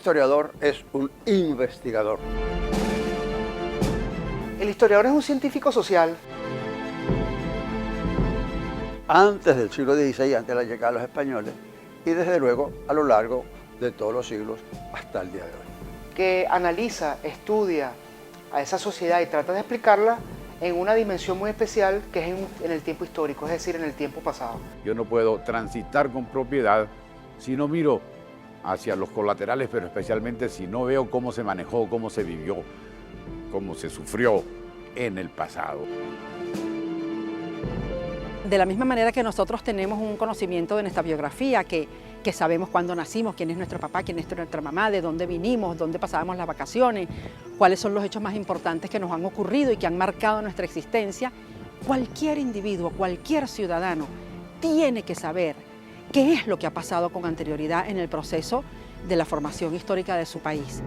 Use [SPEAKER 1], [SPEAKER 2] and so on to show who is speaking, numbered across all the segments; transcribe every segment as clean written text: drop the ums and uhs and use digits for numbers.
[SPEAKER 1] historiador es un investigador.
[SPEAKER 2] El historiador es un científico social.
[SPEAKER 1] Antes del siglo XVI, antes de la llegada de los españoles, y desde luego a lo largo de todos los siglos hasta el día de hoy.
[SPEAKER 2] Que analiza, estudia a esa sociedad y trata de explicarla en una dimensión muy especial que es en el tiempo histórico, es decir, en el tiempo pasado.
[SPEAKER 3] Yo no puedo transitar con propiedad si no miro hacia los colaterales, pero especialmente si no veo cómo se manejó, cómo se vivió, cómo se sufrió en el pasado.
[SPEAKER 4] De la misma manera que nosotros tenemos un conocimiento de nuestra biografía, que sabemos cuándo nacimos, quién es nuestro papá, quién es nuestra mamá, de dónde vinimos, dónde pasábamos las vacaciones, cuáles son los hechos más importantes que nos han ocurrido y que han marcado nuestra existencia, cualquier individuo, cualquier ciudadano tiene que saber qué es lo que ha pasado con anterioridad en el proceso de la formación histórica de su país.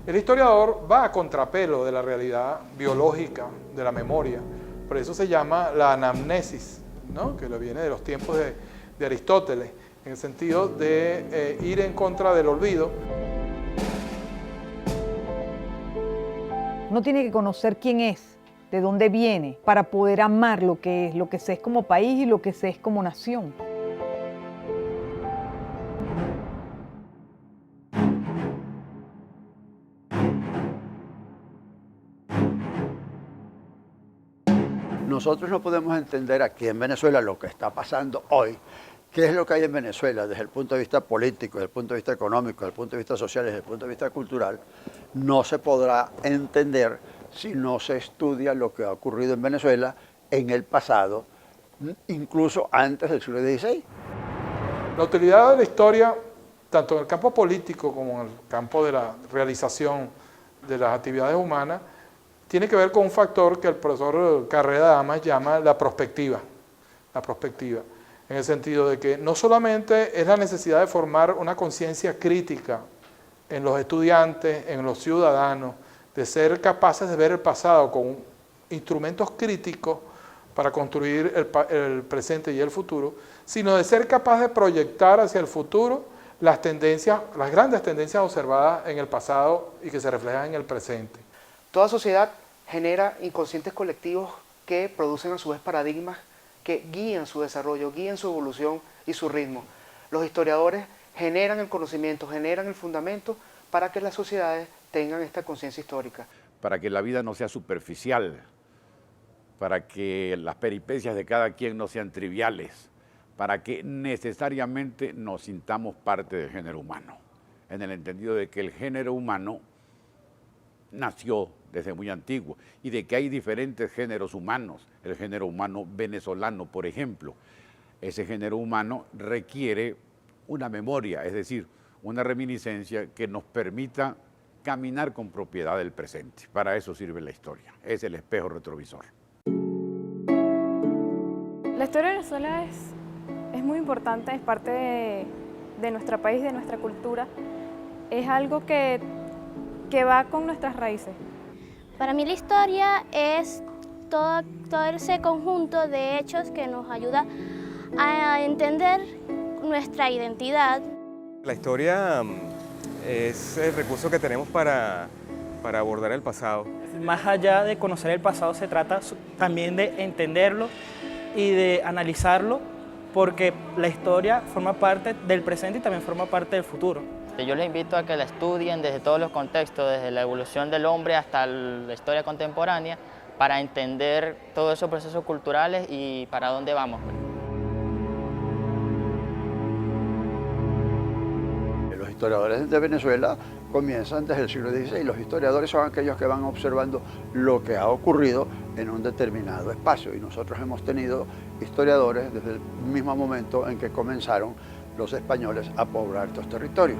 [SPEAKER 5] El historiador va a contrapelo de la realidad biológica, de la memoria. Por eso se llama la anamnesis, ¿no? Que lo viene de los tiempos de Aristóteles, en el sentido de ir en contra del olvido.
[SPEAKER 6] Uno tiene que conocer quién es, de dónde viene, para poder amar lo que se es como país y lo que se es como nación.
[SPEAKER 1] Nosotros no podemos entender aquí en Venezuela lo que está pasando hoy, qué es lo que hay en Venezuela desde el punto de vista político, desde el punto de vista económico, desde el punto de vista social, desde el punto de vista cultural, no se podrá entender si no se estudia lo que ha ocurrido en Venezuela en el pasado, incluso antes del siglo XVI.
[SPEAKER 5] La utilidad de la historia, tanto en el campo político como en el campo de la realización de las actividades humanas, tiene que ver con un factor que el profesor Carrera Damas llama la perspectiva, en el sentido de que no solamente es la necesidad de formar una conciencia crítica en los estudiantes, en los ciudadanos, de ser capaces de ver el pasado con instrumentos críticos para construir el presente y el futuro, sino de ser capaz de proyectar hacia el futuro las tendencias, las grandes tendencias observadas en el pasado y que se reflejan en el presente.
[SPEAKER 2] Toda sociedad genera inconscientes colectivos que producen a su vez paradigmas que guían su desarrollo, guían su evolución y su ritmo. Los historiadores generan el conocimiento, generan el fundamento para que las sociedades tengan esta conciencia histórica.
[SPEAKER 3] Para que la vida no sea superficial, para que las peripecias de cada quien no sean triviales, para que necesariamente nos sintamos parte del género humano, en el entendido de que el género humano nació desde muy antiguo y de que hay diferentes géneros humanos. El género humano venezolano, por ejemplo, ese género humano requiere una memoria, es decir, una reminiscencia que nos permita caminar con propiedad del presente. Para eso sirve la historia, es el espejo retrovisor.
[SPEAKER 7] La historia de Venezuela es muy importante, es parte de nuestro país, de nuestra cultura. Es algo que va con nuestras raíces.
[SPEAKER 8] Para mí la historia es todo ese conjunto de hechos que nos ayuda a entender nuestra identidad.
[SPEAKER 9] La historia es el recurso que tenemos para abordar el pasado.
[SPEAKER 10] Más allá de conocer el pasado, se trata también de entenderlo y de analizarlo, porque la historia forma parte del presente y también forma parte del futuro.
[SPEAKER 11] Yo les invito a que la estudien desde todos los contextos, desde la evolución del hombre hasta la historia contemporánea, para entender todos esos procesos culturales y para dónde vamos.
[SPEAKER 1] Los historiadores de Venezuela comienzan desde el siglo XVI. Los historiadores son aquellos que van observando lo que ha ocurrido en un determinado espacio, y nosotros hemos tenido historiadores desde el mismo momento en que comenzaron los españoles a poblar estos territorios.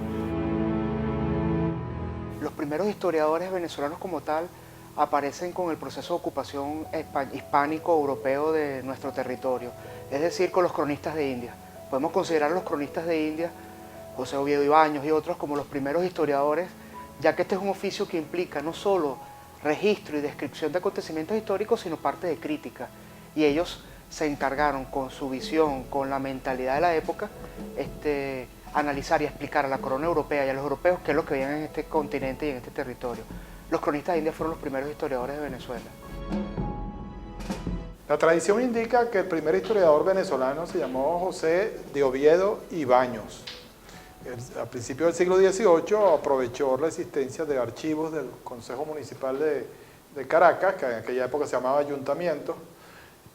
[SPEAKER 2] Los primeros historiadores venezolanos como tal aparecen con el proceso de ocupación hispánico-europeo de nuestro territorio, es decir, con los cronistas de India. Podemos considerar a los cronistas de India, José Oviedo Ibáñez y otros, como los primeros historiadores, ya que este es un oficio que implica no solo registro y descripción de acontecimientos históricos, sino parte de crítica. Y ellos se encargaron con su visión, con la mentalidad de la época, analizar y explicar a la corona europea y a los europeos qué es lo que veían en este continente y en este territorio. Los cronistas de India fueron los primeros historiadores de Venezuela.
[SPEAKER 5] La tradición indica que el primer historiador venezolano se llamó José de Oviedo y Baños. A principios del siglo XVIII aprovechó la existencia de archivos del Consejo Municipal de Caracas, que en aquella época se llamaba Ayuntamiento,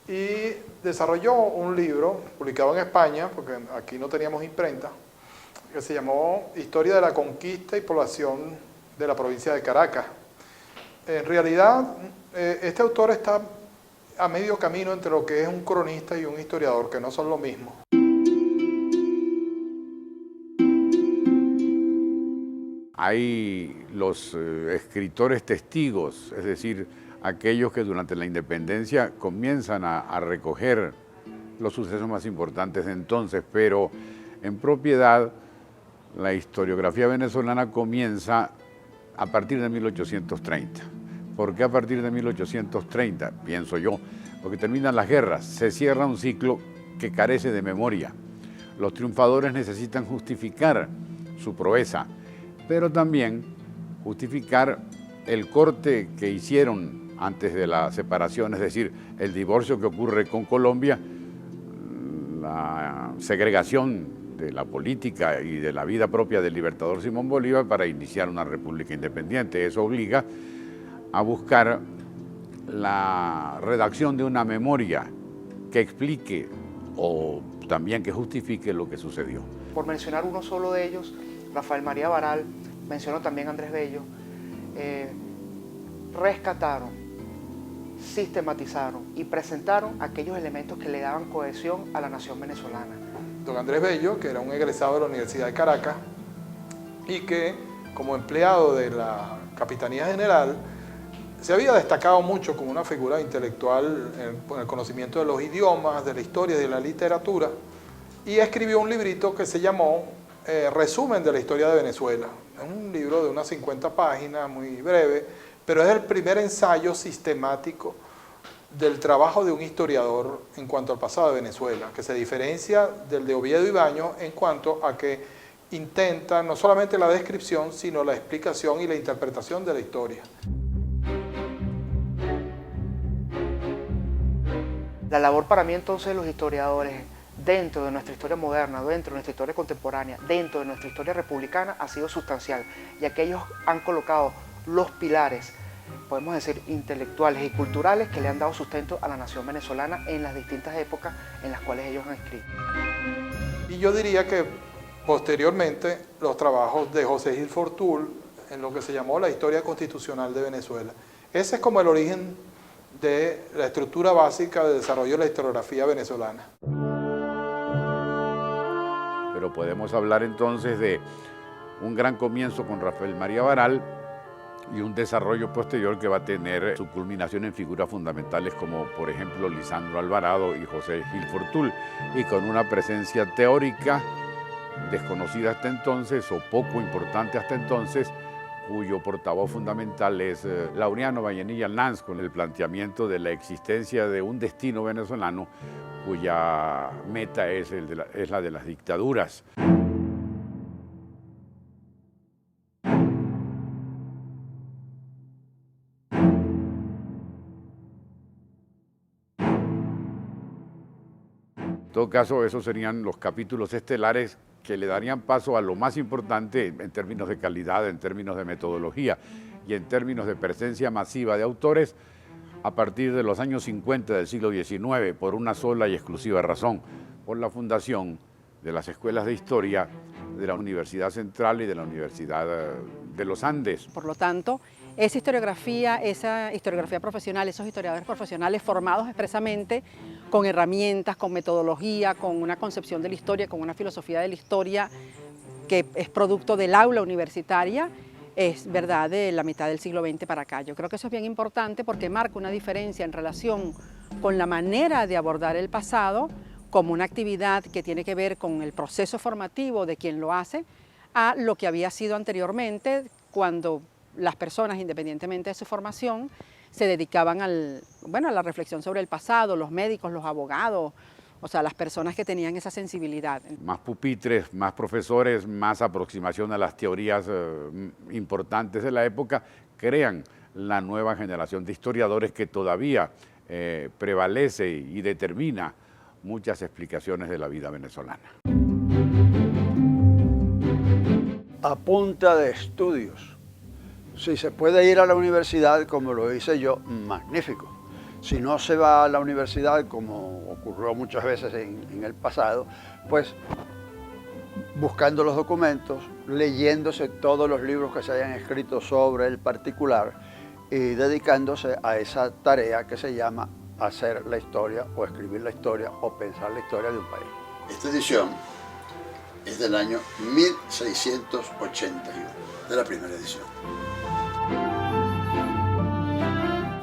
[SPEAKER 5] y desarrolló un libro publicado en España, porque aquí no teníamos imprenta, que se llamó Historia de la Conquista y Población de la Provincia de Caracas. En realidad, este autor está a medio camino entre lo que es un cronista y un historiador, que no son lo mismo.
[SPEAKER 3] Hay los escritores testigos, es decir, aquellos que durante la independencia comienzan a recoger los sucesos más importantes de entonces, pero en propiedad la historiografía venezolana comienza a partir de 1830. ¿Por qué a partir de 1830? Pienso yo, porque terminan las guerras, se cierra un ciclo que carece de memoria. Los triunfadores necesitan justificar su proeza, pero también justificar el corte que hicieron antes de la separación, es decir, el divorcio que ocurre con Colombia, la segregación de la política y de la vida propia del libertador Simón Bolívar para iniciar una república independiente. Eso obliga a buscar la redacción de una memoria que explique o también que justifique lo que sucedió.
[SPEAKER 2] Por mencionar uno solo de ellos, Rafael María Baral, mencionó también Andrés Bello, rescataron, sistematizaron y presentaron aquellos elementos que le daban cohesión a la nación venezolana.
[SPEAKER 5] Don Andrés Bello, que era un egresado de la Universidad de Caracas y que como empleado de la Capitanía General se había destacado mucho como una figura intelectual en el conocimiento de los idiomas, de la historia y de la literatura, y escribió un librito que se llamó Resumen de la Historia de Venezuela. Es un libro de unas 50 páginas, muy breve, pero es el primer ensayo sistemático del trabajo de un historiador en cuanto al pasado de Venezuela, que se diferencia del de Oviedo y Baños en cuanto a que intenta no solamente la descripción, sino la explicación y la interpretación de la historia.
[SPEAKER 2] La labor para mí entonces de los historiadores dentro de nuestra historia moderna, dentro de nuestra historia contemporánea, dentro de nuestra historia republicana ha sido sustancial, ya que ellos han colocado los pilares, podemos decir, intelectuales y culturales que le han dado sustento a la nación venezolana en las distintas épocas en las cuales ellos han escrito.
[SPEAKER 5] Y yo diría que posteriormente los trabajos de José Gil Fortul en lo que se llamó la historia constitucional de Venezuela. Ese es como el origen de la estructura básica de desarrollo de la historiografía venezolana.
[SPEAKER 3] Pero podemos hablar entonces de un gran comienzo con Rafael María Baral y un desarrollo posterior que va a tener su culminación en figuras fundamentales como por ejemplo Lisandro Alvarado y José Gil Fortul, y con una presencia teórica desconocida hasta entonces o poco importante hasta entonces, cuyo portavoz fundamental es Laureano Vallenilla Lanz, con el planteamiento de la existencia de un destino venezolano cuya meta es la de las dictaduras. En todo caso, esos serían los capítulos estelares que le darían paso a lo más importante en términos de calidad, en términos de metodología y en términos de presencia masiva de autores a partir de los años 50 del siglo XIX, por una sola y exclusiva razón, por la fundación de las escuelas de historia de la Universidad Central y de la Universidad de los Andes.
[SPEAKER 4] Por lo tanto, esa historiografía profesional, esos historiadores profesionales formados expresamente con herramientas, con metodología, con una concepción de la historia, con una filosofía de la historia que es producto del aula universitaria, es verdad de la mitad del siglo XX para acá. Yo creo que eso es bien importante porque marca una diferencia en relación con la manera de abordar el pasado como una actividad que tiene que ver con el proceso formativo de quien lo hace, a lo que había sido anteriormente cuando las personas, independientemente de su formación, se dedicaban a la reflexión sobre el pasado, los médicos, los abogados, o sea, las personas que tenían esa sensibilidad.
[SPEAKER 3] Más pupitres, más profesores, más aproximación a las teorías importantes de la época, crean la nueva generación de historiadores que todavía prevalece y determina muchas explicaciones de la vida venezolana.
[SPEAKER 1] A punta de estudios. Si se puede ir a la universidad como lo hice yo, magnífico. Si no se va a la universidad, como ocurrió muchas veces en el pasado, pues buscando los documentos, leyéndose todos los libros que se hayan escrito sobre el particular y dedicándose a esa tarea que se llama hacer la historia o escribir la historia o pensar la historia de un país. Esta edición es del año 1681, de la primera edición.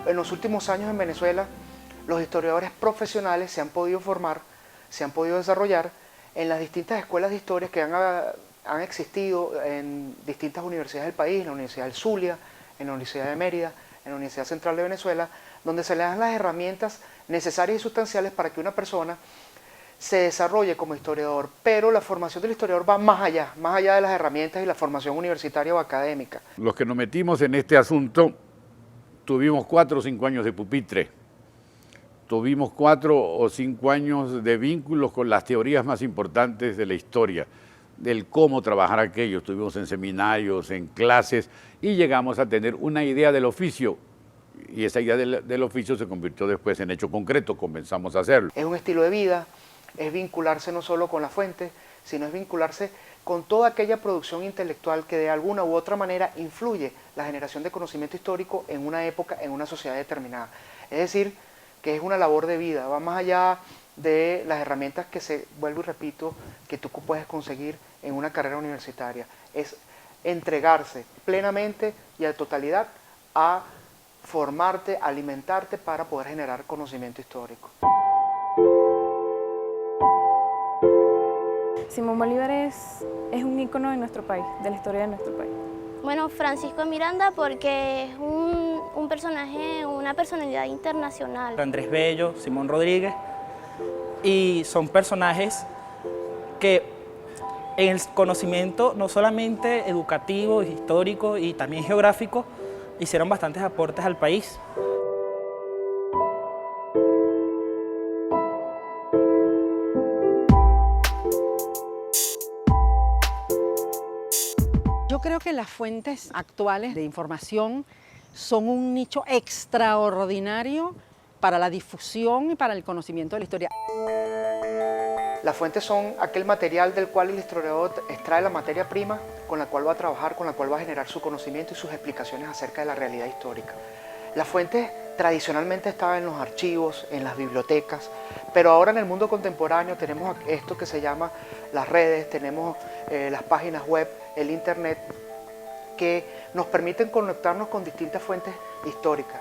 [SPEAKER 2] En los últimos años en Venezuela, los historiadores profesionales se han podido formar, se han podido desarrollar en las distintas escuelas de historia que han existido en distintas universidades del país, en la Universidad del Zulia, en la Universidad de Mérida, en la Universidad Central de Venezuela, donde se le dan las herramientas necesarias y sustanciales para que una persona se desarrolle como historiador, pero la formación del historiador va más allá de las herramientas y la formación universitaria o académica.
[SPEAKER 3] Los que nos metimos en este asunto tuvimos 4 o 5 años de pupitre, tuvimos 4 o 5 años de vínculos con las teorías más importantes de la historia, del cómo trabajar aquello. Estuvimos en seminarios, en clases y llegamos a tener una idea del oficio. Y esa idea del oficio se convirtió después en hecho concreto, comenzamos a hacerlo.
[SPEAKER 2] Es un estilo de vida, es vincularse no solo con la fuente, sino es vincularse con toda aquella producción intelectual que de alguna u otra manera influye la generación de conocimiento histórico en una época, en una sociedad determinada. Es decir, que es una labor de vida, va más allá de las herramientas que vuelvo y repito, que tú puedes conseguir en una carrera universitaria. Es entregarse plenamente y a totalidad a formarte, alimentarte para poder generar conocimiento histórico.
[SPEAKER 7] Simón Bolívar es un ícono de nuestro país, de la historia de nuestro país.
[SPEAKER 8] Bueno, Francisco Miranda porque es un personaje, una personalidad internacional.
[SPEAKER 10] Andrés Bello, Simón Rodríguez, y son personajes que en el conocimiento no solamente educativo, histórico y también geográfico, hicieron bastantes aportes al país.
[SPEAKER 4] Yo creo que las fuentes actuales de información son un nicho extraordinario para la difusión y para el conocimiento de la historia.
[SPEAKER 2] Las fuentes son aquel material del cual el historiador extrae la materia prima con la cual va a trabajar, con la cual va a generar su conocimiento y sus explicaciones acerca de la realidad histórica. Las fuentes tradicionalmente estaban en los archivos, en las bibliotecas, pero ahora en el mundo contemporáneo tenemos esto que se llama las redes, tenemos las páginas web, el internet, que nos permiten conectarnos con distintas fuentes históricas.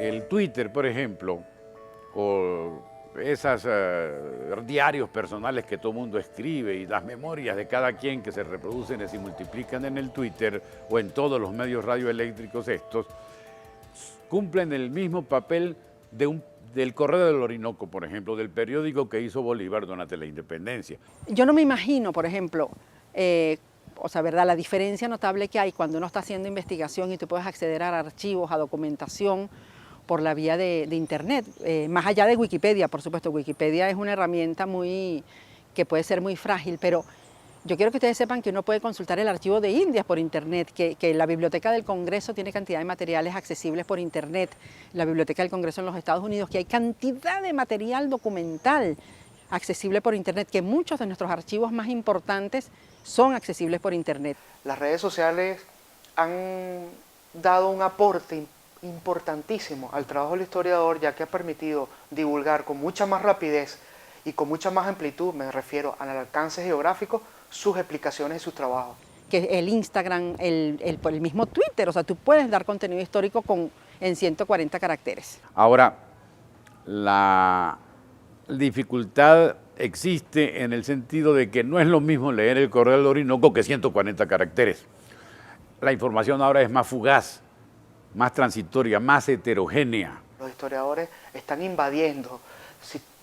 [SPEAKER 3] El Twitter, por ejemplo, o esos diarios personales que todo el mundo escribe y las memorias de cada quien que se reproducen y se multiplican en el Twitter o en todos los medios radioeléctricos estos, cumplen el mismo papel del Correo del Orinoco, por ejemplo, del periódico que hizo Bolívar durante la independencia.
[SPEAKER 4] Yo no me imagino, por ejemplo, ¿verdad? La diferencia notable que hay cuando uno está haciendo investigación y tú puedes acceder a archivos, a documentación por la vía de internet, más allá de Wikipedia, por supuesto. Wikipedia es una herramienta que puede ser muy frágil, pero yo quiero que ustedes sepan que uno puede consultar el archivo de Indias por internet, que la Biblioteca del Congreso tiene cantidad de materiales accesibles por internet, la Biblioteca del Congreso en los Estados Unidos, que hay cantidad de material documental accesible por internet, que muchos de nuestros archivos más importantes son accesibles por internet.
[SPEAKER 2] Las redes sociales han dado un aporte importantísimo al trabajo del historiador, ya que ha permitido divulgar con mucha más rapidez y con mucha más amplitud, me refiero al alcance geográfico, sus explicaciones y sus trabajos.
[SPEAKER 4] Que el Instagram, el mismo Twitter, o sea, tú puedes dar contenido histórico en 140 caracteres.
[SPEAKER 3] Ahora, la dificultad existe en el sentido de que no es lo mismo leer el Correo del Orinoco que 140 caracteres. La información ahora es más fugaz, más transitoria, más heterogénea.
[SPEAKER 2] Los historiadores están invadiendo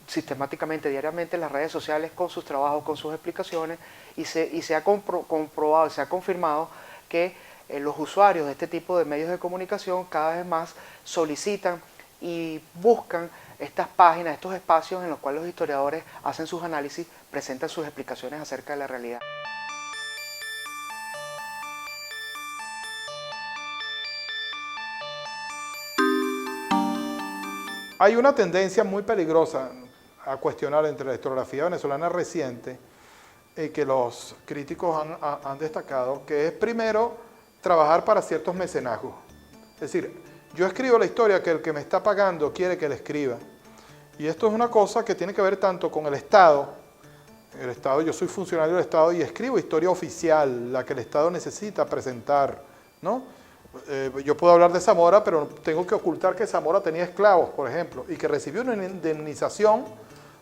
[SPEAKER 2] sistemáticamente, diariamente las redes sociales con sus trabajos, con sus explicaciones, y se ha comprobado, se ha confirmado que los usuarios de este tipo de medios de comunicación cada vez más solicitan y buscan estas páginas, estos espacios en los cuales los historiadores hacen sus análisis, presentan sus explicaciones acerca de la realidad.
[SPEAKER 5] Hay una tendencia muy peligrosa a cuestionar entre la historiografía venezolana reciente, que los críticos han destacado, que es primero trabajar para ciertos mecenazgos. Es decir, yo escribo la historia que el que me está pagando quiere que la escriba. Y esto es una cosa que tiene que ver tanto con el Estado. Yo soy funcionario del Estado y escribo historia oficial, la que el Estado necesita presentar, ¿no? Yo puedo hablar de Zamora, pero tengo que ocultar que Zamora tenía esclavos, por ejemplo, y que recibió una indemnización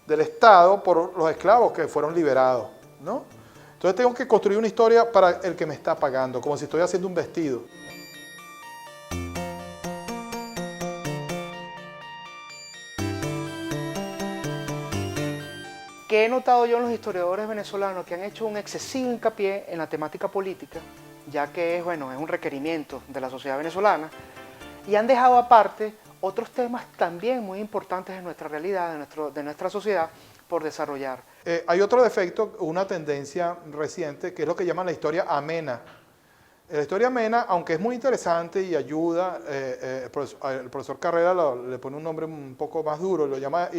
[SPEAKER 5] del Estado por los esclavos que fueron liberados, ¿no? Entonces tengo que construir una historia para el que me está pagando, como si estoy haciendo un vestido.
[SPEAKER 2] Que he notado yo en los historiadores venezolanos que han hecho un excesivo hincapié en la temática política, ya que es un requerimiento de la sociedad venezolana, y han dejado aparte otros temas también muy importantes de nuestra realidad, de nuestra sociedad, por desarrollar.
[SPEAKER 5] Hay otro defecto, una tendencia reciente, que es lo que llaman la historia amena. La historia amena, aunque es muy interesante y ayuda, el profesor Carrera le pone un nombre un poco más duro, lo llama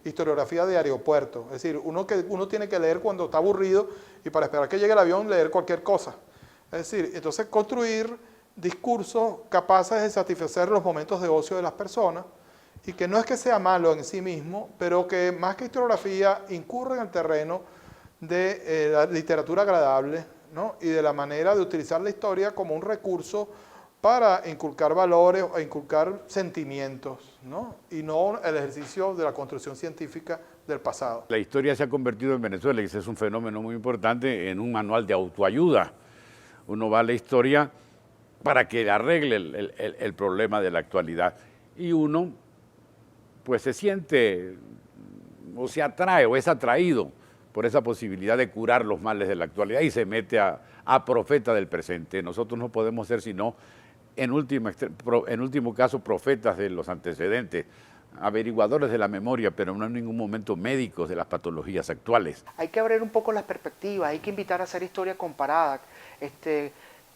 [SPEAKER 5] historiografía de aeropuerto. Es decir, uno tiene que leer cuando está aburrido y para esperar que llegue el avión leer cualquier cosa. Es decir, entonces construir discursos capaces de satisfacer los momentos de ocio de las personas, y que no es que sea malo en sí mismo, pero que más que historiografía incurre en el terreno de la literatura agradable, ¿no? Y de la manera de utilizar la historia como un recurso para inculcar valores o inculcar sentimientos, ¿no? Y no el ejercicio de la construcción científica del pasado.
[SPEAKER 3] La historia se ha convertido en Venezuela, y ese es un fenómeno muy importante, en un manual de autoayuda. Uno va a la historia para que arregle el problema de la actualidad, y uno pues se siente o se atrae o es atraído por esa posibilidad de curar los males de la actualidad y se mete a profeta del presente. Nosotros no podemos ser sino, en último caso, profetas de los antecedentes, averiguadores de la memoria, pero no en ningún momento médicos de las patologías actuales.
[SPEAKER 2] Hay que abrir un poco las perspectivas, hay que invitar a hacer historia comparada,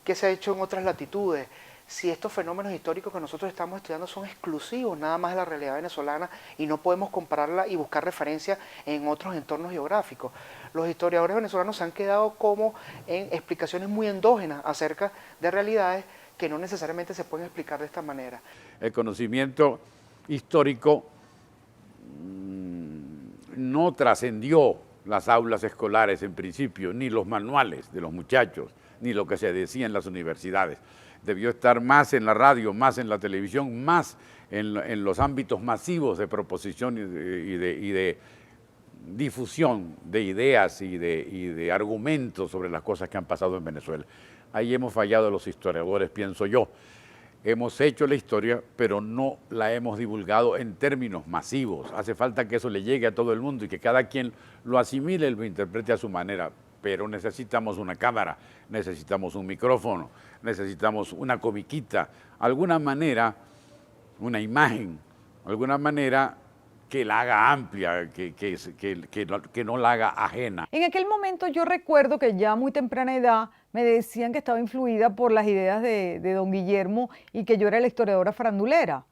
[SPEAKER 2] qué se ha hecho en otras latitudes, si estos fenómenos históricos que nosotros estamos estudiando son exclusivos nada más de la realidad venezolana y no podemos compararla y buscar referencia en otros entornos geográficos. Los historiadores venezolanos se han quedado como en explicaciones muy endógenas acerca de realidades que no necesariamente se pueden explicar de esta manera.
[SPEAKER 3] El conocimiento histórico no trascendió las aulas escolares en principio, ni los manuales de los muchachos, ni lo que se decía en las universidades. Debió estar más en la radio, más en la televisión, más en los ámbitos masivos de proposición y de difusión de ideas y de argumentos sobre las cosas que han pasado en Venezuela. Ahí hemos fallado los historiadores, pienso yo. Hemos hecho la historia, pero no la hemos divulgado en términos masivos. Hace falta que eso le llegue a todo el mundo y que cada quien lo asimile y lo interprete a su manera. Pero necesitamos una cámara, necesitamos un micrófono, necesitamos una comiquita, alguna manera, una imagen, alguna manera que la haga amplia, que no la haga ajena.
[SPEAKER 6] En aquel momento yo recuerdo que ya a muy temprana edad me decían que estaba influida por las ideas de don Guillermo y que yo era la historiadora farandulera.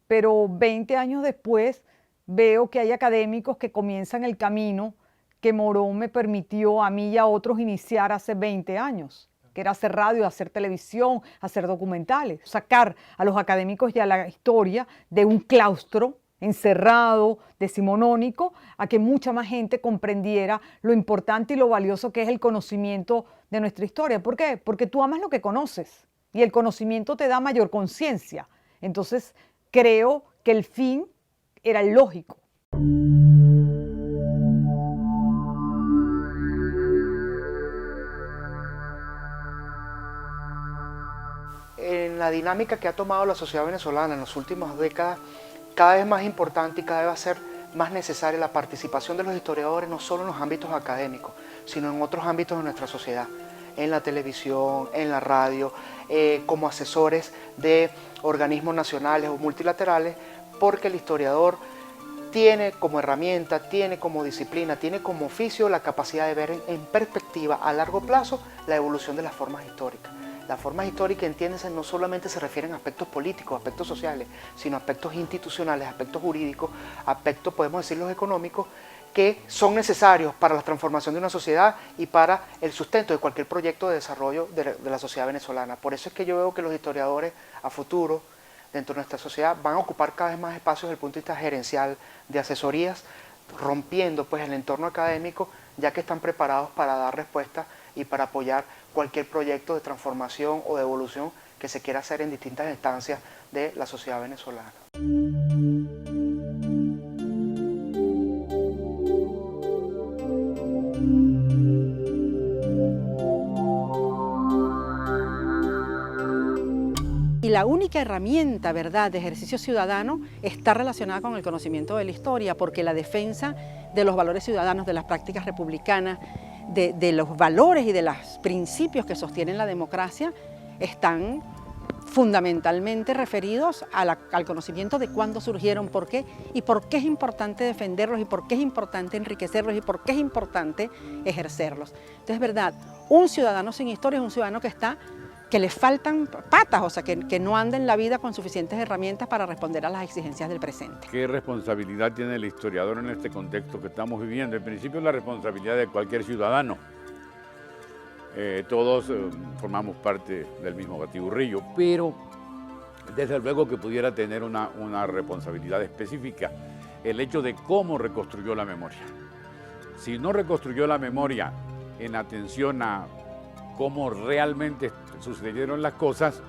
[SPEAKER 6] Pero 20 años después veo que hay académicos que comienzan el camino que Morón me permitió a mí y a otros iniciar hace 20 años, que era hacer radio, hacer televisión, hacer documentales, sacar a los académicos y a la historia de un claustro encerrado, decimonónico, a que mucha más gente comprendiera lo importante y lo valioso que es el conocimiento de nuestra historia. ¿Por qué? Porque tú amas lo que conoces y el conocimiento te da mayor conciencia. Entonces, creo que el fin era el lógico.
[SPEAKER 2] en la dinámica que ha tomado la sociedad venezolana en las últimas décadas, cada vez más importante y cada vez va a ser más necesaria la participación de los historiadores, no solo en los ámbitos académicos, sino en otros ámbitos de nuestra sociedad, en la televisión, en la radio, como asesores de organismos nacionales o multilaterales, porque el historiador tiene como herramienta, tiene como disciplina, tiene como oficio la capacidad de ver en perspectiva a largo plazo la evolución de las formas históricas. Las formas históricas, entiéndese, no solamente se refieren a aspectos políticos, aspectos sociales, sino a aspectos institucionales, aspectos jurídicos, aspectos, podemos decir, los económicos, que son necesarios para la transformación de una sociedad y para el sustento de cualquier proyecto de desarrollo de la sociedad venezolana. Por eso es que yo veo que los historiadores a futuro, dentro de nuestra sociedad, van a ocupar cada vez más espacios desde el punto de vista gerencial, de asesorías, rompiendo pues el entorno académico, ya que están preparados para dar respuesta y para apoyar cualquier proyecto de transformación o de evolución que se quiera hacer en distintas instancias de la sociedad venezolana.
[SPEAKER 4] Y la única herramienta, ¿verdad?, de ejercicio ciudadano está relacionada con el conocimiento de la historia, porque la defensa de los valores ciudadanos, de las prácticas republicanas, de los valores y de los principios que sostienen la democracia están fundamentalmente referidos al conocimiento de cuándo surgieron, por qué, y por qué es importante defenderlos, y por qué es importante enriquecerlos, y por qué es importante ejercerlos. Entonces, verdad, un ciudadano sin historia es un ciudadano que le faltan patas, o sea, que no anda en la vida con suficientes herramientas para responder a las exigencias del presente.
[SPEAKER 3] ¿Qué responsabilidad tiene el historiador en este contexto que estamos viviendo? En principio, la responsabilidad de cualquier ciudadano. Todos formamos parte del mismo batiburrillo, pero desde luego que pudiera tener una responsabilidad específica el hecho de cómo reconstruyó la memoria. Si no reconstruyó la memoria en atención a cómo realmente sucedieron las cosas,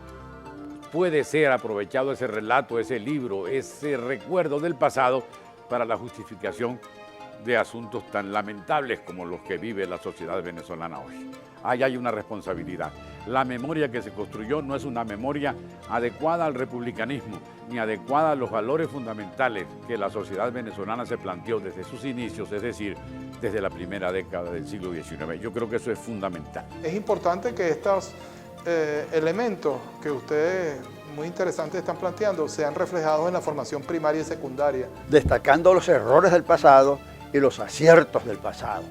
[SPEAKER 3] puede ser aprovechado ese relato, ese libro, ese recuerdo del pasado para la justificación de asuntos tan lamentables como los que vive la sociedad venezolana hoy. Ahí hay una responsabilidad. La memoria que se construyó no es una memoria adecuada al republicanismo, ni adecuada a los valores fundamentales que la sociedad venezolana se planteó desde sus inicios, es decir, desde la primera década del siglo XIX. Yo creo que eso es fundamental.
[SPEAKER 5] Es importante que estos elementos que ustedes, muy interesantes, están planteando, sean reflejados en la formación primaria y secundaria.
[SPEAKER 1] Destacando los errores del pasado y los aciertos del pasado,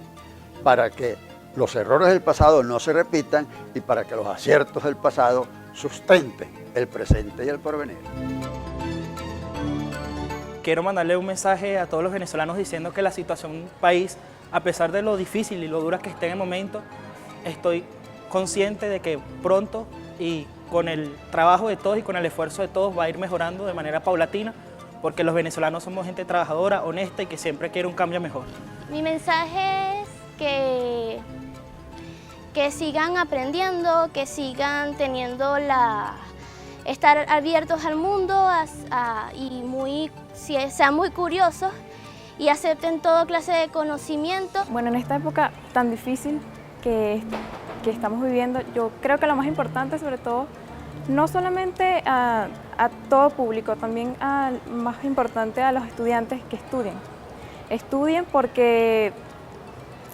[SPEAKER 1] para que los errores del pasado no se repitan y para que los aciertos del pasado sustenten el presente y el porvenir.
[SPEAKER 10] Quiero mandarle un mensaje a todos los venezolanos diciendo que la situación del país, a pesar de lo difícil y lo dura que esté en el momento, estoy consciente de que pronto y con el trabajo de todos y con el esfuerzo de todos va a ir mejorando de manera paulatina, porque los venezolanos somos gente trabajadora, honesta y que siempre quiere un cambio mejor.
[SPEAKER 8] Mi mensaje es que sigan aprendiendo, que sigan teniendo estar abiertos al mundo y sean muy curiosos y acepten toda clase de conocimiento.
[SPEAKER 7] Bueno, en esta época tan difícil que estamos viviendo, yo creo que lo más importante, sobre todo, no solamente a todo público, también más importante a los estudiantes que estudien. Estudien porque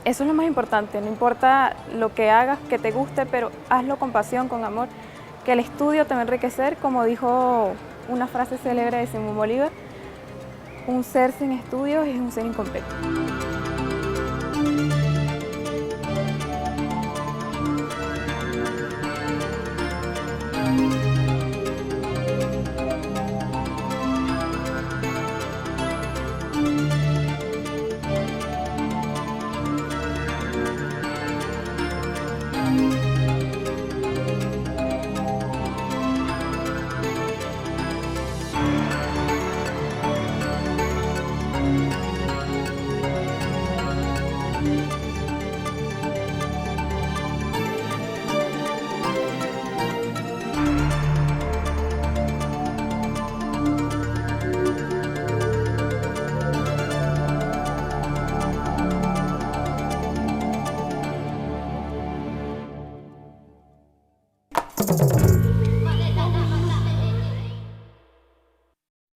[SPEAKER 7] eso es lo más importante, no importa lo que hagas, que te guste, pero hazlo con pasión, con amor, que el estudio te va a enriquecer, como dijo una frase célebre de Simón Bolívar, un ser sin estudios es un ser incompleto.